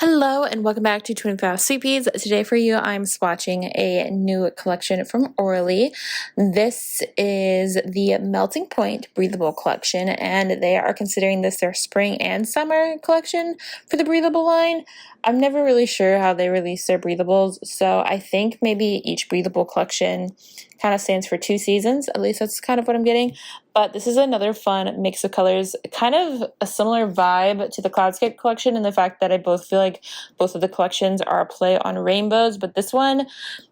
Hello and welcome back to 25 Sweetpeas. Today for you I'm swatching a new collection from Orly. This is the Melting Point Breathable collection, and they are considering this their spring and summer collection for the Breathable line. I'm never really sure how they release their breathables, so I think maybe each breathable collection kind of stands for 2 seasons. At least that's kind of what I'm getting. But this is another fun mix of colors, kind of a similar vibe to the Cloudscape collection in the fact that I both feel like both of the collections are a play on rainbows, but this one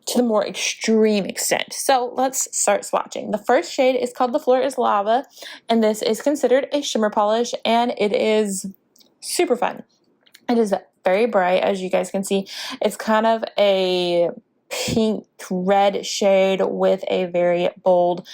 to the more extreme extent. So let's start swatching. The first shade is called The Floor is Lava, and this is considered a shimmer polish, and it is super fun. It is very bright, as you guys can see. It's kind of a pink red shade with a very bold,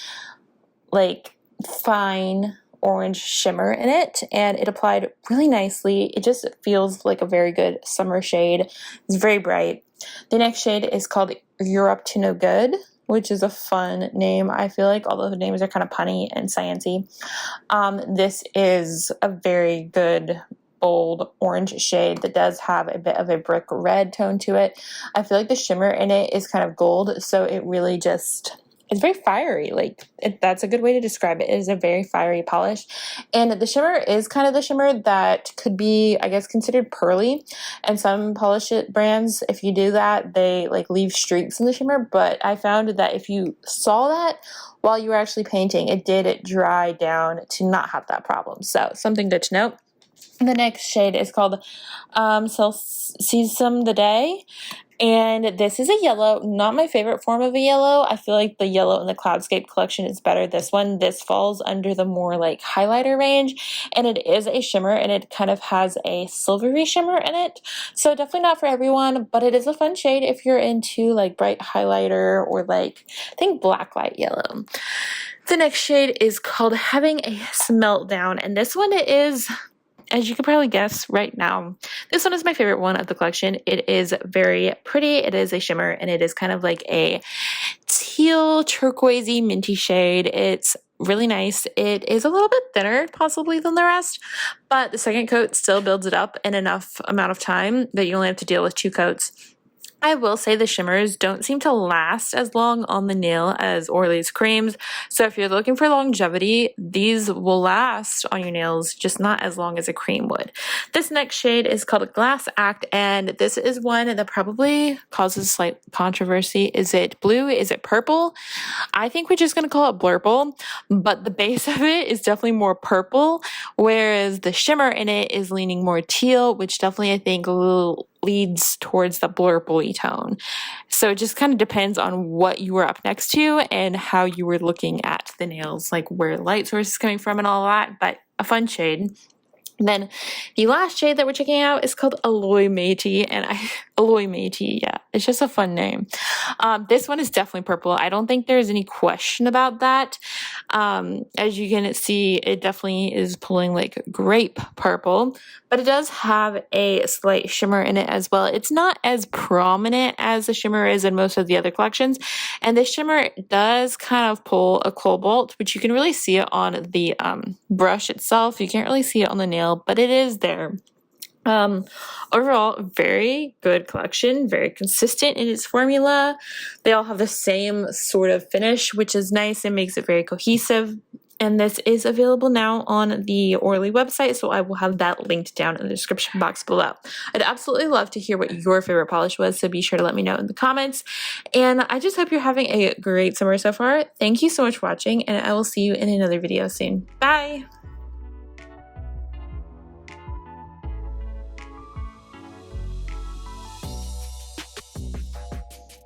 like, fine orange shimmer in it, and it applied really nicely. It just feels like a very good summer shade. It's very bright. The next shade is called You're Up to No Good, which is a fun name, I feel like, although the names are kind of punny and sciencey. This is a very good bold orange shade that does have a bit of a brick red tone to it. I feel like the shimmer in it is kind of gold, so it really just, it's very fiery. Like, that's a good way to describe it. It is a very fiery polish, and the shimmer is kind of the shimmer that could be, I guess, considered pearly. And some polish brands, if you do that, they like leave streaks in the shimmer, but I found that if you saw that while you were actually painting, it did dry down to not have that problem. So something good to note. The next shade is called Sesame the Day, and this is a yellow. Not my favorite form of a yellow. I feel like the yellow in the Cloudscape collection is better. This falls under the more like highlighter range, and it is a shimmer, and it kind of has a silvery shimmer in it. So definitely not for everyone, but it is a fun shade if you're into like bright highlighter or like, I think, black light yellow. The next shade is called Having a Meltdown, and this one is, as you can probably guess right now, this one is my favorite one of the collection. It is very pretty. It is a shimmer, and it is kind of like a teal, turquoisey, minty shade. It's really nice. It is a little bit thinner possibly than the rest, but the second coat still builds it up in enough amount of time that you only have to deal with 2 coats. I will say the shimmers don't seem to last as long on the nail as Orly's creams, so if you're looking for longevity, these will last on your nails, just not as long as a cream would. This next shade is called Glass Act, and this is one that probably causes slight controversy. Is it blue? Is it purple? I think we're just going to call it blurple, but the base of it is definitely more purple, whereas the shimmer in it is leaning more teal, which definitely I think leads towards the blurple tone. So it just kind of depends on what you were up next to and how you were looking at the nails, like where the light source is coming from and all that, but a fun shade. Then the last shade that we're checking out is called Aloy Mate, and Aloy Mate, yeah, it's just a fun name. This one is definitely purple. I don't think there's any question about that. As you can see, it definitely is pulling like grape purple, but it does have a slight shimmer in it as well. It's not as prominent as the shimmer is in most of the other collections, and this shimmer does kind of pull a cobalt, which you can really see it on the brush itself. You can't really see it on the nail, but it is there. Overall, very good collection, very consistent in its formula. They all have the same sort of finish, which is nice and makes it very cohesive. And this is available now on the Orly website, so I will have that linked down in the description box below. I'd absolutely love to hear what your favorite polish was, so be sure to let me know in the comments. And I just hope you're having a great summer so far. Thank you so much for watching, and I will see you in another video soon. Bye!